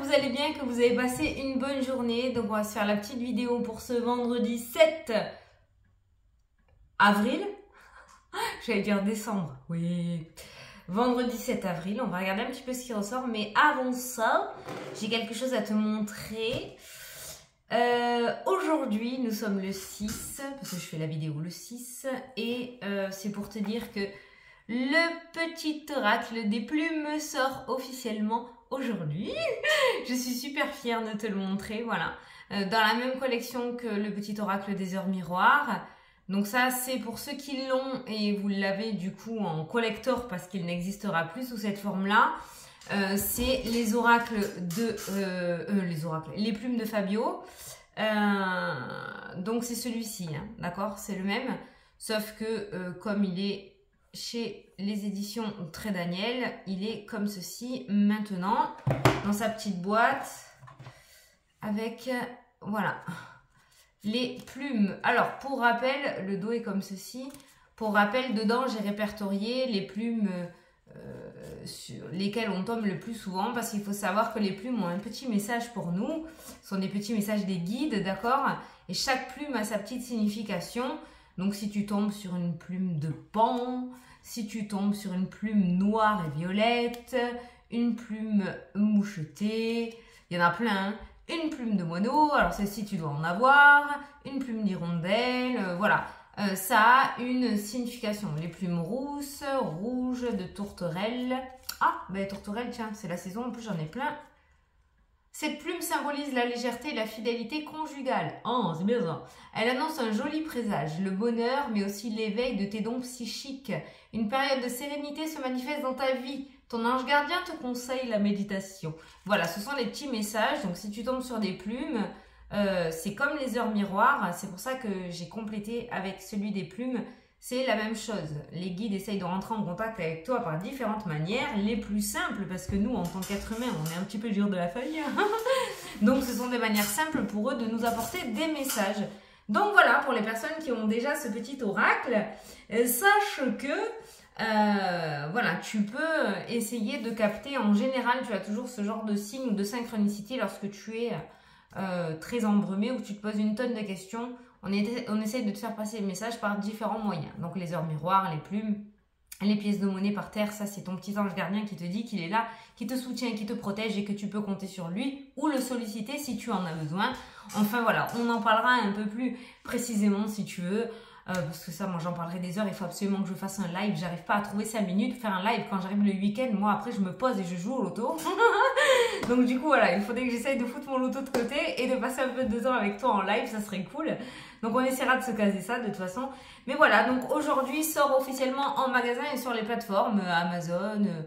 vous allez bien, que vous avez passé une bonne journée. Donc on va se faire la petite vidéo pour ce vendredi 7 avril. J'allais dire décembre, oui. Vendredi 7 avril, on va regarder un petit peu ce qui ressort. Mais avant ça, j'ai quelque chose à te montrer. Aujourd'hui, nous sommes le 6, parce que je fais la vidéo le 6. Et c'est pour te dire que le petit oracle des plumes sort officiellement aujourd'hui. Je suis super fière de te le montrer, voilà. Dans la même collection que le petit oracle des heures miroirs. Donc ça, c'est pour ceux qui l'ont et vous l'avez du coup en collector parce qu'il n'existera plus sous cette forme-là. C'est les oracles de... les plumes de Fabio. Donc c'est celui-ci, hein, d'accord? C'est le même. Sauf que comme il est chez les éditions Très Daniel, il est comme ceci maintenant, dans sa petite boîte, avec, voilà, les plumes. Alors, pour rappel, le dos est comme ceci. Pour rappel, dedans, j'ai répertorié les plumes sur lesquelles on tombe le plus souvent, parce qu'il faut savoir que les plumes ont un petit message pour nous. Ce sont des petits messages des guides, d'accord? Et chaque plume a sa petite signification. Donc, si tu tombes sur une plume de pan, si tu tombes sur une plume noire et violette, une plume mouchetée, il y en a plein, une plume de moineau, alors celle-ci tu dois en avoir, une plume d'hirondelle, voilà. Ça a une signification. Les plumes rousses, rouges, de tourterelle. Ah, ben tourterelle, tiens, c'est la saison, en plus j'en ai plein. Cette plume symbolise la légèreté et la fidélité conjugale. Oh, c'est bien ça. Elle annonce un joli présage, le bonheur, mais aussi l'éveil de tes dons psychiques. Une période de sérénité se manifeste dans ta vie. Ton ange gardien te conseille la méditation. Voilà, ce sont les petits messages. Donc, si tu tombes sur des plumes, c'est comme les heures miroirs. C'est pour ça que j'ai complété avec celui des plumes. C'est la même chose. Les guides essayent de rentrer en contact avec toi par différentes manières. Les plus simples, parce que nous, en tant qu'êtres humains, on est un petit peu dur de la feuille. Donc, ce sont des manières simples pour eux de nous apporter des messages. Donc, voilà, pour les personnes qui ont déjà ce petit oracle, sache que, voilà, tu peux essayer de capter. En général, tu as toujours ce genre de signe de synchronicité lorsque tu es très embrumé ou que tu te poses une tonne de questions. On essaye de te faire passer le message par différents moyens. Donc les heures miroirs, les plumes, les pièces de monnaie par terre, ça c'est ton petit ange gardien qui te dit qu'il est là, qui te soutient, qui te protège et que tu peux compter sur lui ou le solliciter si tu en as besoin. Enfin voilà, on en parlera un peu plus précisément si tu veux. Parce que ça, moi j'en parlerai des heures, il faut absolument que je fasse un live. J'arrive pas à trouver 5 minutes, faire un live quand j'arrive le week-end. Moi après je me pose et je joue au loto. Donc du coup voilà, il faudrait que j'essaye de foutre mon loto de côté et de passer un peu de temps avec toi en live, ça serait cool. Donc on essaiera de se caser ça de toute façon. Mais voilà, donc aujourd'hui sort officiellement en magasin et sur les plateformes Amazon,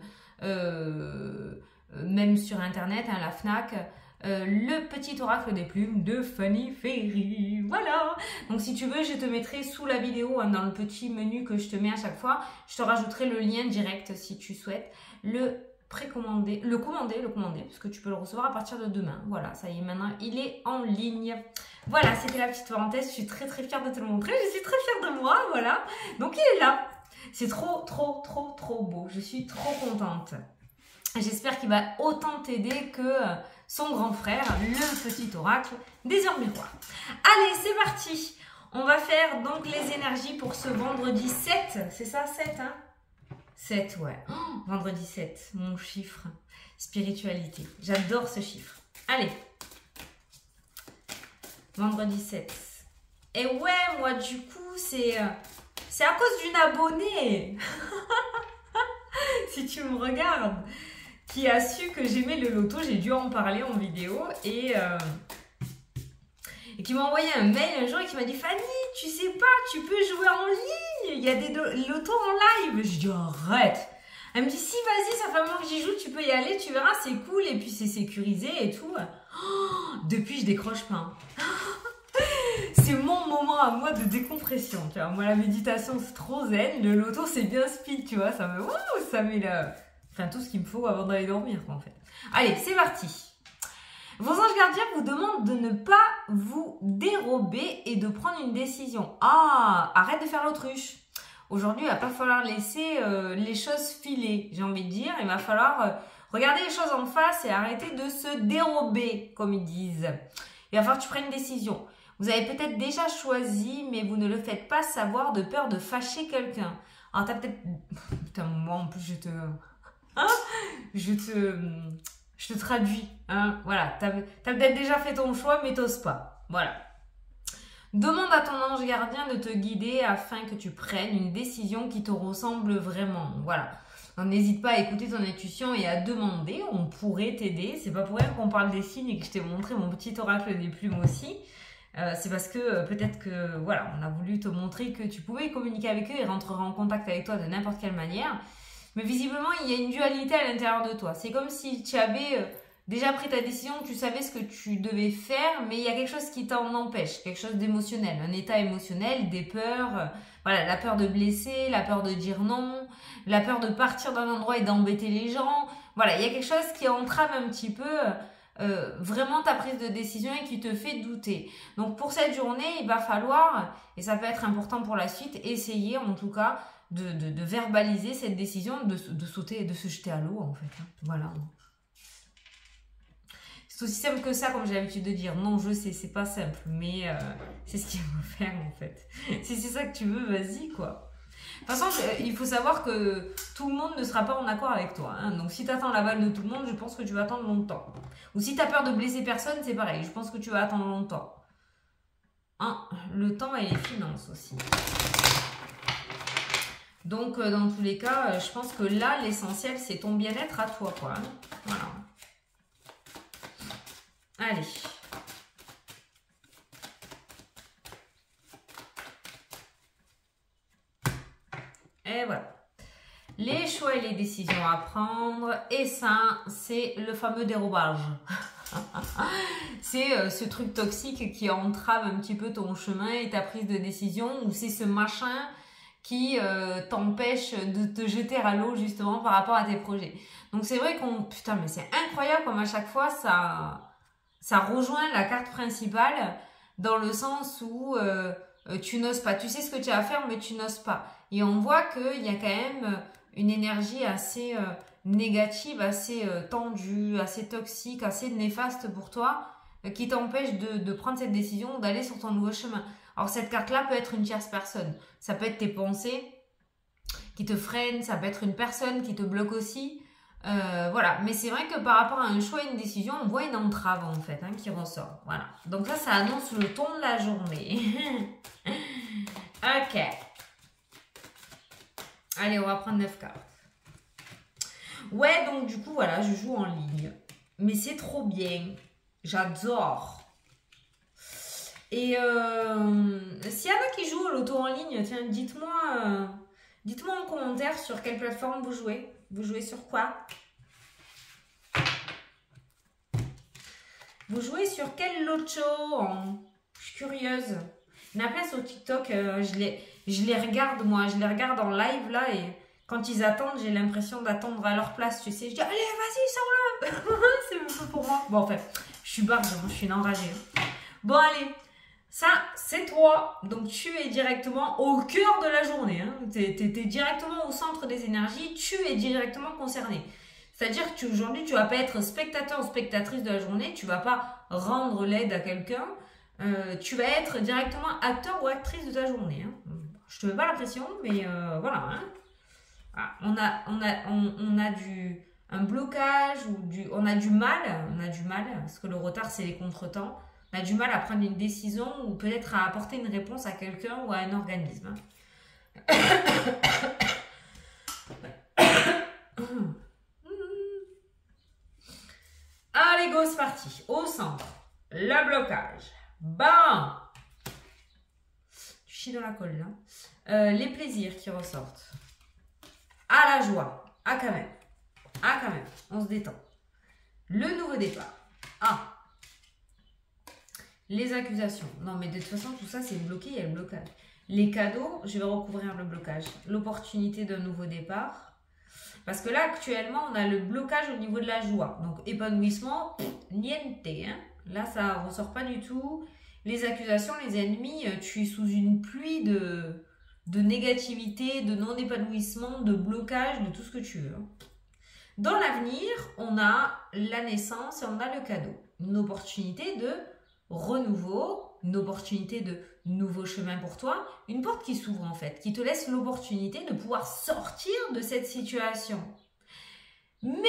même sur internet, hein, la Fnac. Le petit oracle des plumes de Fanny Ferry, voilà. Donc si tu veux, je te mettrai sous la vidéo, hein, dans le petit menu que je te mets à chaque fois, je te rajouterai le lien direct si tu souhaites le précommander, le commander, parce que tu peux le recevoir à partir de demain. Voilà, ça y est, maintenant il est en ligne. Voilà, c'était la petite parenthèse, je suis très très fière de te le montrer, je suis très fière de moi, voilà. Donc il est là, c'est trop beau, je suis trop contente. J'espère qu'il va autant t'aider que son grand frère, le petit oracle des heures miroirs. Allez, c'est parti. On va faire donc les énergies pour ce vendredi 7. C'est ça, 7, hein? 7, ouais. Oh, vendredi 7, mon chiffre. Spiritualité. J'adore ce chiffre. Allez. Vendredi 7. Et ouais, moi, du coup, c'est à cause d'une abonnée. Si tu me regardes, qui a su que j'aimais le loto, j'ai dû en parler en vidéo et qui m'a envoyé un mail un jour et qui m'a dit « Fanny, tu sais pas, tu peux jouer en ligne, il y a des lotos en live ». Je dis « Arrête ». Elle me dit « Si, vas-y, ça fait un moment que j'y joue, tu peux y aller, tu verras, c'est cool et puis c'est sécurisé et tout ». Oh, depuis, je décroche pas. C'est mon moment à moi de décompression, tu vois. Moi, la méditation, c'est trop zen, le loto, c'est bien speed, tu vois, ça met la... Enfin, tout ce qu'il me faut avant d'aller dormir, quoi, en fait. Allez, c'est parti. Vos anges gardiens vous demandent de ne pas vous dérober et de prendre une décision. Ah, arrête de faire l'autruche. aujourd'hui, il va pas falloir laisser les choses filer, j'ai envie de dire. Il va falloir regarder les choses en face et arrêter de se dérober, comme ils disent. Il va falloir que tu prennes une décision. Vous avez peut-être déjà choisi, mais vous ne le faites pas savoir de peur de fâcher quelqu'un. Alors, t'as peut-être... Putain, moi, en plus, je te traduis. Hein, voilà, t'as peut-être déjà fait ton choix, mais t'oses pas. Voilà. Demande à ton ange gardien de te guider afin que tu prennes une décision qui te ressemble vraiment. Voilà. Donc, n'hésite pas à écouter ton intuition et à demander. On pourrait t'aider. C'est pas pour rien qu'on parle des signes et que je t'ai montré mon petit oracle des plumes aussi. C'est parce que peut-être que voilà, on a voulu te montrer que tu pouvais communiquer avec eux et rentrer en contact avec toi de n'importe quelle manière. Mais visiblement, il y a une dualité à l'intérieur de toi. C'est comme si tu avais déjà pris ta décision, tu savais ce que tu devais faire, mais il y a quelque chose qui t'en empêche, quelque chose d'émotionnel, un état émotionnel, des peurs, voilà, la peur de blesser, la peur de dire non, la peur de partir d'un endroit et d'embêter les gens. Voilà, il y a quelque chose qui entrave un petit peu vraiment ta prise de décision et qui te fait douter. Donc pour cette journée, il va falloir, et ça peut être important pour la suite, essayer en tout cas de verbaliser cette décision, de sauter et de se jeter à l'eau en fait. Hein. Voilà. C'est aussi simple que ça, comme j'ai l'habitude de dire. Non, je sais, c'est pas simple, mais c'est ce qu'il faut faire en fait. Si c'est ça que tu veux, vas-y quoi. De toute façon, il faut savoir que tout le monde ne sera pas en accord avec toi. Hein. Donc si tu attends l'aval de tout le monde, je pense que tu vas attendre longtemps. Ou si tu as peur de blesser personne, c'est pareil. Je pense que tu vas attendre longtemps. Hein, le temps et les finances aussi. Donc dans tous les cas, je pense que là, l'essentiel, c'est ton bien-être à toi. Quoi, hein. Voilà. Allez. Et voilà. Les choix et les décisions à prendre. Et ça, c'est le fameux dérobage. C'est ce truc toxique qui entrave un petit peu ton chemin et ta prise de décision. Ou c'est ce machin qui t'empêche de te jeter à l'eau justement par rapport à tes projets. Donc c'est vrai qu'on... Putain, mais c'est incroyable comme à chaque fois ça rejoint la carte principale dans le sens où tu n'oses pas. Tu sais ce que tu as à faire, mais tu n'oses pas. Et on voit qu'il y a quand même une énergie assez négative, assez tendue, assez toxique, assez néfaste pour toi, qui t'empêche de prendre cette décision, d'aller sur ton nouveau chemin. Alors cette carte-là peut être une tierce personne. Ça peut être tes pensées qui te freinent, ça peut être une personne qui te bloque aussi. Voilà, mais c'est vrai que par rapport à un choix et une décision, on voit une entrave en fait hein, qui ressort. Voilà, donc ça annonce le ton de la journée. Ok. Allez, on va prendre 9 cartes. Ouais, donc du coup, voilà, je joue en ligne. Mais c'est trop bien. J'adore. Et s'il y en a qui jouent au loto en ligne, tiens, dites-moi en commentaire sur quelle plateforme vous jouez. Vous jouez sur quoi? Vous jouez sur quel loto? Je suis curieuse. Il y en a plein sur TikTok, je les regarde moi, je les regarde en live là et quand ils attendent, j'ai l'impression d'attendre à leur place, tu sais. Je dis, allez, vas-y, sors-le. C'est un peu pour moi. Bon, en fait, je suis barge, je suis une enragée. Bon, allez. Ça, c'est toi. Donc, tu es directement au cœur de la journée. Hein. Tu es directement au centre des énergies. Tu es directement concerné. C'est-à-dire que aujourd'hui, tu ne vas pas être spectateur ou spectatrice de la journée. Tu ne vas pas rendre l'aide à quelqu'un. Tu vas être directement acteur ou actrice de ta journée. Hein. Je te mets pas la pression, mais voilà. Hein. Ah, on a un blocage ou on a du mal, parce que le retard, c'est les contretemps. On a du mal à prendre une décision ou peut-être à apporter une réponse à quelqu'un ou à un organisme. Allez, go, c'est parti. Au centre, le blocage. Bam! Tu chies dans la colle, là. Les plaisirs qui ressortent. Ah, la joie. Ah, quand même. Ah, quand même. On se détend. Le nouveau départ. Ah. Les accusations. Non, mais de toute façon, tout ça, c'est bloqué, il y a le blocage. Les cadeaux, je vais recouvrir le blocage. L'opportunité d'un nouveau départ. Parce que là, actuellement, on a le blocage au niveau de la joie. Donc, épanouissement, niente. Hein. Là, ça ne ressort pas du tout. Les accusations, les ennemis, tu es sous une pluie de de négativité, de non-épanouissement, de blocage, de tout ce que tu veux. Dans l'avenir, on a la naissance et on a le cadeau. Une opportunité de renouveau, une opportunité de nouveau chemin pour toi, une porte qui s'ouvre en fait, qui te laisse l'opportunité de pouvoir sortir de cette situation. Mais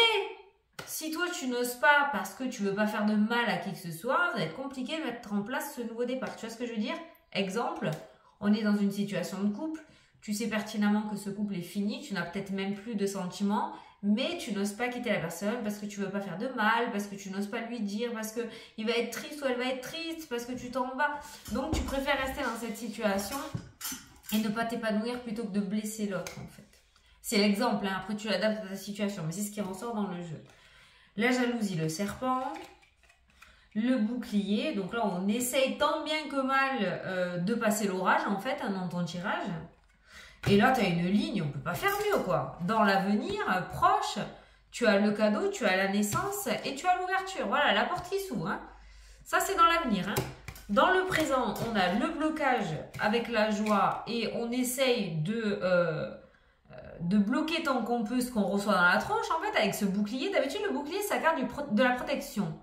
si toi tu n'oses pas parce que tu veux pas faire de mal à qui que ce soit, ça va être compliqué de mettre en place ce nouveau départ. Tu vois ce que je veux dire? Exemple, on est dans une situation de couple, tu sais pertinemment que ce couple est fini, tu n'as peut-être même plus de sentiments, mais tu n'oses pas quitter la personne parce que tu veux pas faire de mal, parce que tu n'oses pas lui dire, parce qu'il va être triste ou elle va être triste, parce que tu t'en vas. Donc tu préfères rester dans cette situation et ne pas t'épanouir plutôt que de blesser l'autre en fait. C'est l'exemple, hein. Après tu l'adaptes à ta situation, mais c'est ce qui ressort dans le jeu. La jalousie, le serpent, le bouclier. Donc là, on essaye tant bien que mal de passer l'orage, en fait, dans ton tirage. Et là, tu as une ligne, on ne peut pas faire mieux, quoi. Dans l'avenir proche, tu as le cadeau, tu as la naissance et tu as l'ouverture. Voilà, la porte qui s'ouvre. Hein. Ça, c'est dans l'avenir. Hein. Dans le présent, on a le blocage avec la joie et on essaye de bloquer tant qu'on peut ce qu'on reçoit dans la tronche, en fait, avec ce bouclier. D'habitude, le bouclier, c'est la carte de la protection.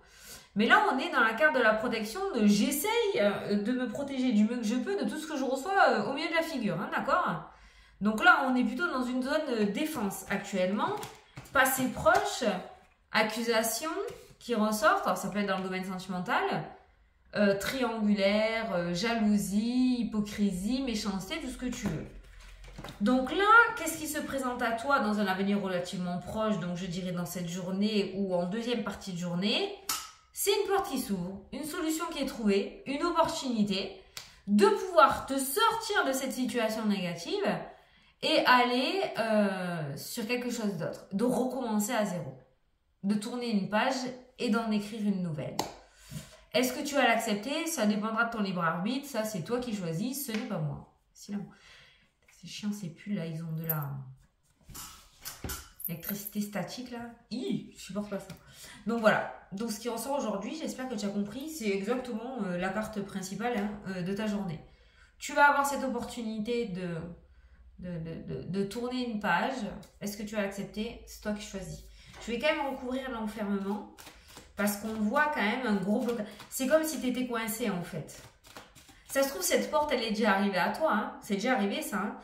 Mais là, on est dans la carte de la protection de j'essaye de me protéger du mieux que je peux de tout ce que je reçois au milieu de la figure, hein, d'accord? Donc là, on est plutôt dans une zone défense actuellement. Passé proche, accusation qui ressortent, alors ça peut être dans le domaine sentimental, triangulaire, jalousie, hypocrisie, méchanceté, tout ce que tu veux. Donc là, qu'est-ce qui se présente à toi dans un avenir relativement proche, donc je dirais dans cette journée ou en deuxième partie de journée? C'est une porte qui s'ouvre, une solution qui est trouvée, une opportunité de pouvoir te sortir de cette situation négative et aller sur quelque chose d'autre, de recommencer à zéro, de tourner une page et d'en écrire une nouvelle. Est-ce que tu vas l'accepter? Ça dépendra de ton libre arbitre, ça c'est toi qui choisis, ce n'est pas moi. Sinon, c'est chiant ces pulls là, ils ont de la électricité statique là. Je supporte pas ça. Donc voilà, donc ce qui ressort aujourd'hui, j'espère que tu as compris, c'est exactement la carte principale hein, de ta journée. Tu vas avoir cette opportunité de tourner une page. Est-ce que tu vas l'accepter? C'est toi qui choisis. Je vais quand même recouvrir l'enfermement parce qu'on voit quand même un gros blocage. C'est comme si tu étais coincé en fait. Ça se trouve, cette porte, elle est déjà arrivée à toi. Hein. C'est déjà arrivé ça. Hein.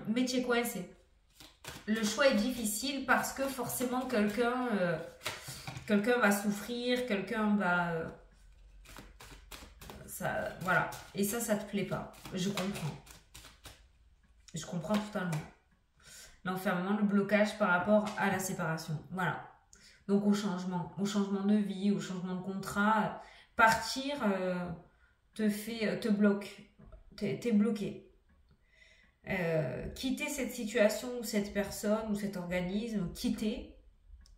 Mais tu es coincé. Le choix est difficile parce que forcément quelqu'un va souffrir, quelqu'un va... voilà. Et ça te plaît pas. Je comprends. Je comprends totalement. L'enfermement, le blocage par rapport à la séparation. Voilà. Donc au changement de vie, au changement de contrat, partir te bloque. T'es bloqué. Quitter cette situation ou cette personne ou cet organisme, quitter,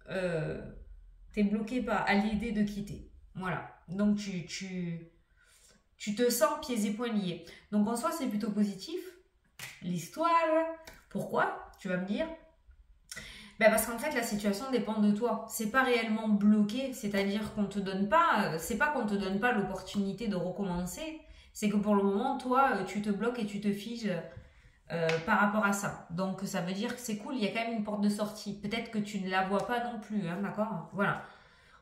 t'es bloqué à l'idée de quitter. Voilà. Donc tu te sens pieds et poings liés. Donc en soi, c'est plutôt positif. L'histoire, pourquoi? Tu vas me dire. Ben parce qu'en fait, la situation dépend de toi. C'est pas réellement bloqué, c'est-à-dire qu'on te donne pas, c'est pas qu'on te donne pas l'opportunité de recommencer, c'est que pour le moment, toi, tu te bloques et tu te figes par rapport à ça. Donc ça veut dire que c'est cool, il y a quand même une porte de sortie. Peut-être que tu ne la vois pas non plus, hein, d'accord? Voilà.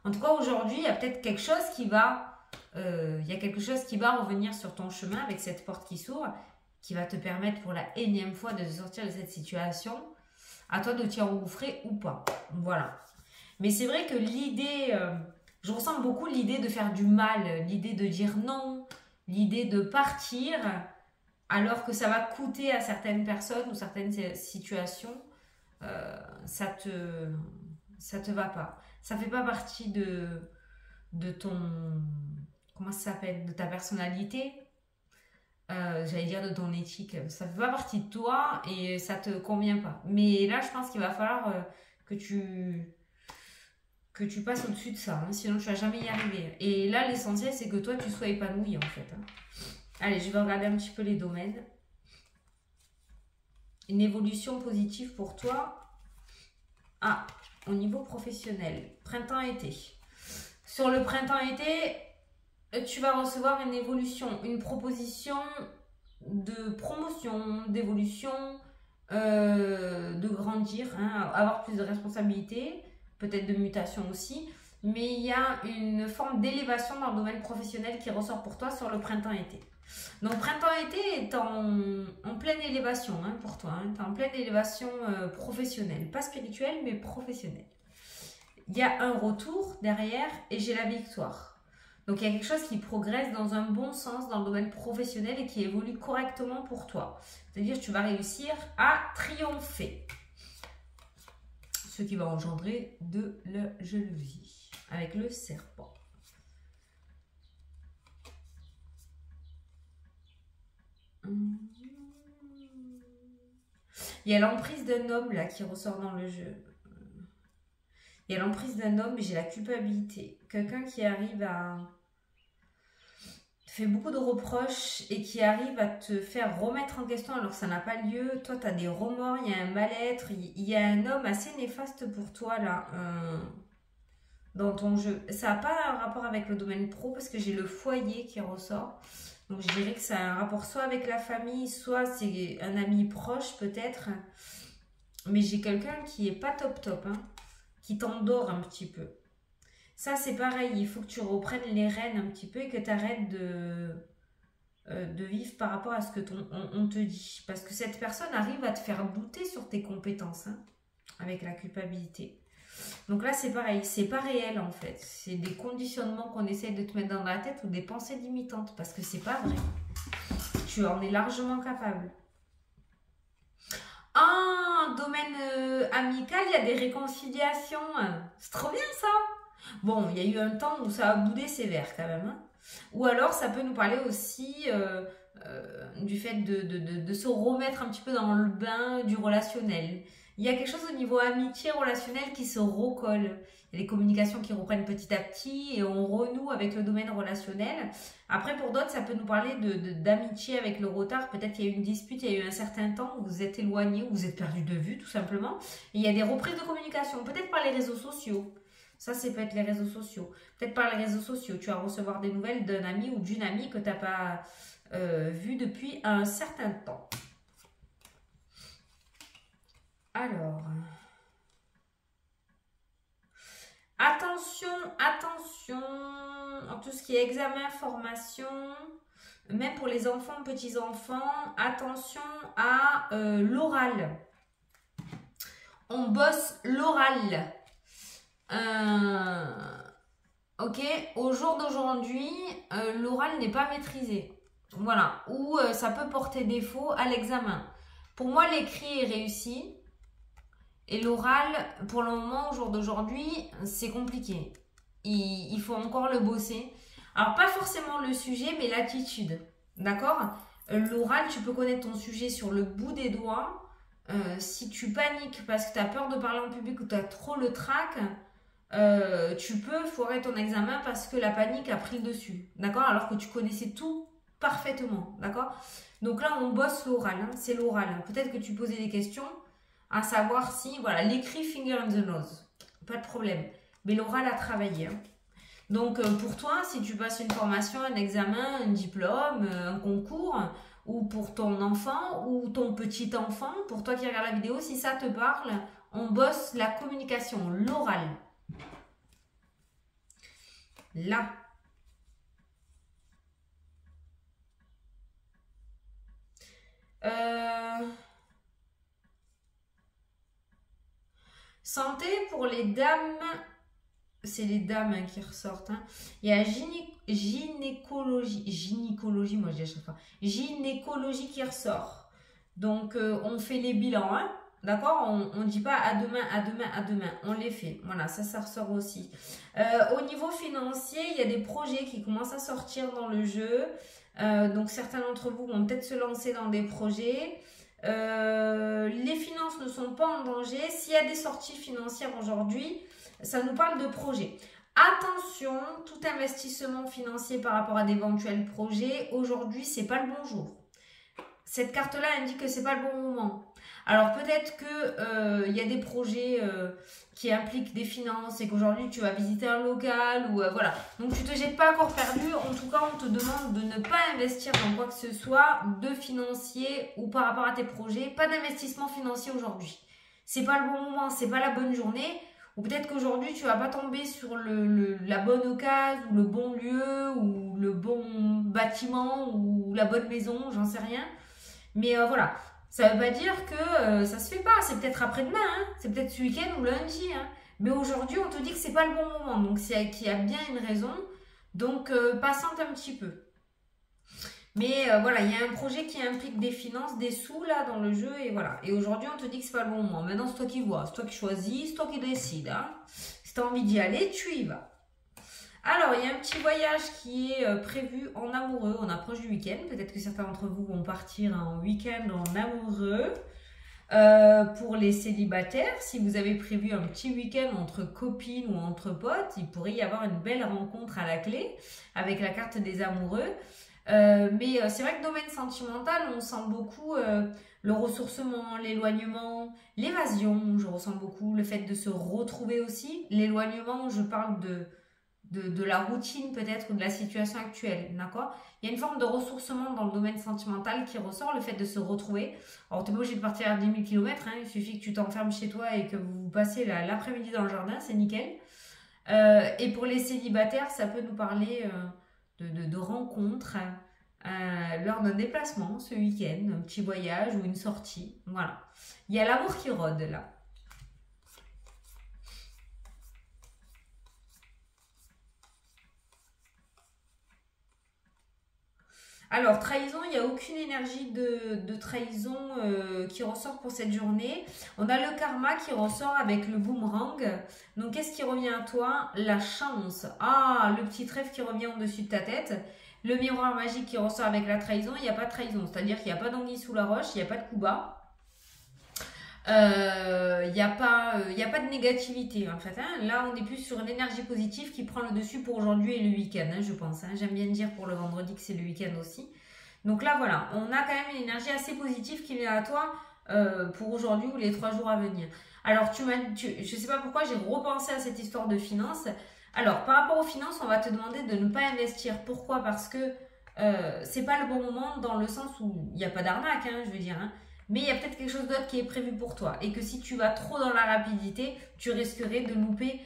En tout cas, aujourd'hui, il y a peut-être quelque chose qui va revenir sur ton chemin avec cette porte qui s'ouvre, qui va te permettre pour la énième fois de te sortir de cette situation. À toi de t'y engouffrer ou pas. Voilà. Mais c'est vrai que l'idée, je ressens beaucoup l'idée de faire du mal, l'idée de dire non, l'idée de partir, alors que ça va coûter à certaines personnes ou certaines situations, ça te va pas. Ça fait pas partie de ton, comment ça s'appelle, de ta personnalité. J'allais dire de ton éthique, ça fait pas partie de toi et ça te convient pas. Mais là, je pense qu'il va falloir que tu passes au-dessus de ça, hein, sinon tu vas jamais y arriver. Et là, l'essentiel, c'est que toi, tu sois épanoui en fait. Hein. Allez, je vais regarder un petit peu les domaines. Une évolution positive pour toi. Ah, au niveau professionnel, printemps-été. Sur le printemps-été, tu vas recevoir une évolution, une proposition de promotion, d'évolution, de grandir, hein, avoir plus de responsabilités, peut-être de mutation aussi. Mais il y a une forme d'élévation dans le domaine professionnel qui ressort pour toi sur le printemps-été. Donc printemps-été est en pleine élévation hein, pour toi. Hein. Tu es en pleine élévation professionnelle. Pas spirituelle, mais professionnelle. Il y a un retour derrière et j'ai la victoire. Donc il y a quelque chose qui progresse dans un bon sens dans le domaine professionnel et qui évolue correctement pour toi. C'est-à-dire que tu vas réussir à triompher. Ce qui va engendrer de la jalousie avec le serpent. Il y a l'emprise d'un homme là qui ressort dans le jeu. Il y a l'emprise d'un homme, mais j'ai la culpabilité. Quelqu'un qui arrive à... fait beaucoup de reproches et qui arrive à te faire remettre en question alors que ça n'a pas lieu. Toi, tu as des remords, il y a un mal-être. Il y a un homme assez néfaste pour toi là, dans ton jeu. Ça n'a pas un rapport avec le domaine pro parce que j'ai le foyer qui ressort. Donc, je dirais que ça a un rapport soit avec la famille, soit c'est un ami proche peut-être. Mais j'ai quelqu'un qui est pas top top, hein, qui t'endort un petit peu. Ça, c'est pareil. Il faut que tu reprennes les rênes un petit peu et que tu arrêtes de vivre par rapport à ce que on te dit. Parce que cette personne arrive à te faire douter sur tes compétences, hein, avec la culpabilité. Donc là, c'est pareil, c'est pas réel en fait. C'est des conditionnements qu'on essaye de te mettre dans la tête ou des pensées limitantes parce que c'est pas vrai. Tu en es largement capable. Ah, domaine amical, il y a des réconciliations. C'est trop bien ça. Bon, il y a eu un temps où ça a boudé sévère quand même. Hein. Ou alors, ça peut nous parler aussi du fait de se remettre un petit peu dans le bain du relationnel. Il y a quelque chose au niveau amitié relationnel qui se recolle. Il y a des communications qui reprennent petit à petit et on renoue avec le domaine relationnel. Après, pour d'autres, ça peut nous parler d'amitié avec le retard. Peut-être qu'il y a eu une dispute, il y a eu un certain temps où vous êtes éloigné, où vous êtes perdu de vue, tout simplement. Et il y a des reprises de communication, peut-être par les réseaux sociaux. Ça peut être les réseaux sociaux. Peut-être par les réseaux sociaux, tu vas recevoir des nouvelles d'un ami ou d'une amie que tu n'as pas vu depuis un certain temps. Alors, attention, en tout ce qui est examen, formation, même pour les enfants, petits-enfants, attention à l'oral. On bosse l'oral. Ok, au jour d'aujourd'hui, l'oral n'est pas maîtrisé. Voilà, ou ça peut porter défaut à l'examen. Pour moi, l'écrit est réussi. Et l'oral, pour le moment, au jour d'aujourd'hui, c'est compliqué. Il faut encore le bosser. Alors, pas forcément le sujet, mais l'attitude. D'accord? L'oral, tu peux connaître ton sujet sur le bout des doigts. Si tu paniques parce que tu as peur de parler en public ou tu as trop le trac, tu peux foirer ton examen parce que la panique a pris le dessus. D'accord? Alors que tu connaissais tout parfaitement. D'accord? Donc là, on bosse l'oral. Hein, c'est l'oral. Peut-être que tu posais des questions. À savoir si, voilà, l'écrit finger in the nose, pas de problème. Mais l'oral à travailler. Hein. Donc, pour toi, si tu passes une formation, un examen, un diplôme, un concours, ou pour ton enfant ou ton petit enfant, pour toi qui regarde la vidéo, si ça te parle, on bosse la communication, l'oral. Là. Santé pour les dames, c'est les dames hein, qui ressortent. Hein. Il y a gynécologie, moi je dis à chaque fois, gynécologie qui ressort. Donc on fait les bilans, hein, d'accord? On ne dit pas à demain, on les fait. Voilà, ça ressort aussi. Au niveau financier, il y a des projets qui commencent à sortir dans le jeu. Donc certains d'entre vous vont peut-être se lancer dans des projets. Les finances ne sont pas en danger. S'il y a des sorties financières aujourd'hui, ça nous parle de projets. Attention, tout investissement financier par rapport à d'éventuels projets, aujourd'hui, c'est pas le bon jour. Cette carte-là indique que c'est pas le bon moment. Alors peut-être que y a des projets qui impliquent des finances et qu'aujourd'hui tu vas visiter un local ou voilà. Donc tu te jettes pas encore perdu. En tout cas, on te demande de ne pas investir dans quoi que ce soit de financier ou par rapport à tes projets. Pas d'investissement financier aujourd'hui. C'est pas le bon moment, c'est pas la bonne journée. Ou peut-être qu'aujourd'hui tu vas pas tomber sur la bonne occasion ou le bon lieu ou le bon bâtiment ou la bonne maison, j'en sais rien. Mais voilà. Ça veut pas dire que ça se fait pas. C'est peut-être après-demain, hein. C'est peut-être ce week-end ou lundi. Hein. Mais aujourd'hui, on te dit que c'est pas le bon moment. Donc, c'est qu'il y a bien une raison. Donc, patiente un petit peu. Mais voilà, il y a un projet qui implique des finances, des sous là dans le jeu. Et voilà. Et aujourd'hui, on te dit que c'est pas le bon moment. Maintenant, c'est toi qui vois. C'est toi qui choisis. C'est toi qui décides. Hein. Si tu as envie d'y aller, tu y vas. Alors, il y a un petit voyage qui est prévu en amoureux. On approche du week-end. Peut-être que certains d'entre vous vont partir en week-end en amoureux. Pour les célibataires, si vous avez prévu un petit week-end entre copines ou entre potes, il pourrait y avoir une belle rencontre à la clé avec la carte des amoureux. Mais c'est vrai que domaine sentimental, on sent beaucoup le ressourcement, l'éloignement, l'évasion, je ressens beaucoup, le fait de se retrouver aussi. L'éloignement, je parle de la routine peut-être ou de la situation actuelle, d'accord? Il y a une forme de ressourcement dans le domaine sentimental qui ressort, le fait de se retrouver. Alors, tu n'es pas obligé de partir à 10 000 km, hein, il suffit que tu t'enfermes chez toi et que vous passez l'après-midi dans le jardin, c'est nickel. Et pour les célibataires, ça peut nous parler de rencontres lors d'un déplacement ce week-end, un petit voyage ou une sortie, voilà. Il y a l'amour qui rôde là. Alors, trahison, il n'y a aucune énergie de trahison qui ressort pour cette journée. On a le karma qui ressort avec le boomerang. Donc, qu'est-ce qui revient à toi? La chance. Ah, le petit trèfle qui revient au-dessus de ta tête. Le miroir magique qui ressort avec la trahison. Il n'y a pas de trahison. C'est-à-dire qu'il n'y a pas d'anguille sous la roche, il n'y a pas de coup bas. Il n'y a pas de négativité en fait. Hein. Là, on est plus sur une énergie positive qui prend le dessus pour aujourd'hui et le week-end, hein, je pense. Hein. J'aime bien dire pour le vendredi que c'est le week-end aussi. Donc là, voilà, on a quand même une énergie assez positive qui vient à toi pour aujourd'hui ou les 3 jours à venir. Alors, je ne sais pas pourquoi, j'ai repensé à cette histoire de finances. Alors, par rapport aux finances, on va te demander de ne pas investir. Pourquoi? Parce que c'est pas le bon moment dans le sens où il n'y a pas d'arnaque, hein, je veux dire. Hein. Mais il y a peut-être quelque chose d'autre qui est prévu pour toi. Et que si tu vas trop dans la rapidité, tu risquerais de louper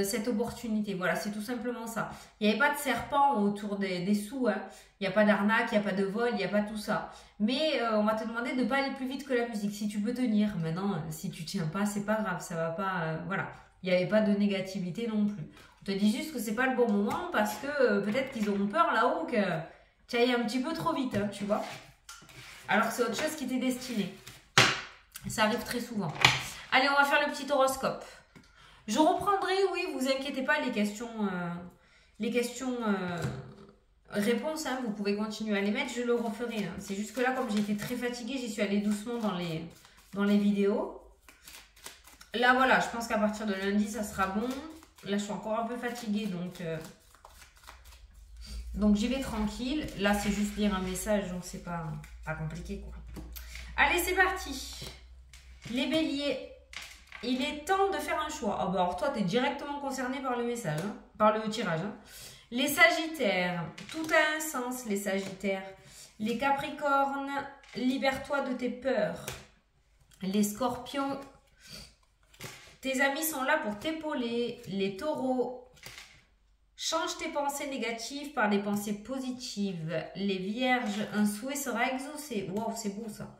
cette opportunité. Voilà, c'est tout simplement ça. Il n'y avait pas de serpent autour des sous. Hein. Il n'y a pas d'arnaque, il n'y a pas de vol, il n'y a pas tout ça. Mais on va te demander de ne pas aller plus vite que la musique. Si tu peux tenir. Maintenant, si tu tiens pas, c'est pas grave. Ça va pas... voilà. Il n'y avait pas de négativité non plus. On te dit juste que c'est pas le bon moment parce que peut-être qu'ils auront peur là-haut que tu ailles un petit peu trop vite, hein, tu vois. Alors que c'est autre chose qui t'est destiné. Ça arrive très souvent. Allez, on va faire le petit horoscope. Je reprendrai, oui, vous inquiétez pas, les questions réponses, hein, vous pouvez continuer à les mettre, je le referai. Hein. C'est juste que là, comme j'étais très fatiguée, j'y suis allée doucement dans les vidéos. Là, voilà, je pense qu'à partir de lundi, ça sera bon. Là, je suis encore un peu fatiguée, donc j'y vais tranquille. Là, c'est juste lire un message, donc c'est pas compliqué, quoi. Allez, c'est parti. Les béliers, il est temps de faire un choix. Ah bah alors toi, tu es directement concerné par le message, hein, par le tirage. Hein. Les sagittaires, tout a un sens, les sagittaires. Les capricornes, libère-toi de tes peurs. Les scorpions, tes amis sont là pour t'épauler. Les taureaux, change tes pensées négatives par des pensées positives. Les vierges, un souhait sera exaucé. Waouh, c'est beau ça.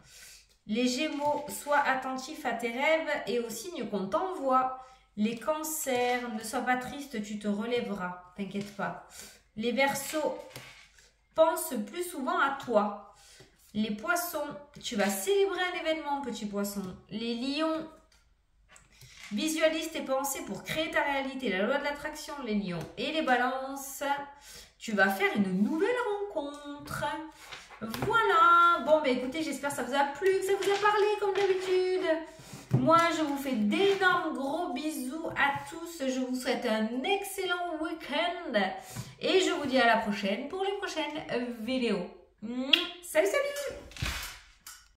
Les gémeaux, sois attentif à tes rêves et aux signes qu'on t'envoie. Les cancers, ne sois pas triste, tu te relèveras. T'inquiète pas. Les verseaux, pense plus souvent à toi. Les poissons, tu vas célébrer un événement, petit poisson. Les lions, visualise tes pensées pour créer ta réalité. La loi de l'attraction, les lions. Et les balances, tu vas faire une nouvelle rencontre. Voilà. Bon, bah écoutez, j'espère que ça vous a plu, que ça vous a parlé comme d'habitude. Moi, je vous fais d'énormes gros bisous à tous. Je vous souhaite un excellent week-end. Et je vous dis à la prochaine pour les prochaines vidéos. Salut, salut!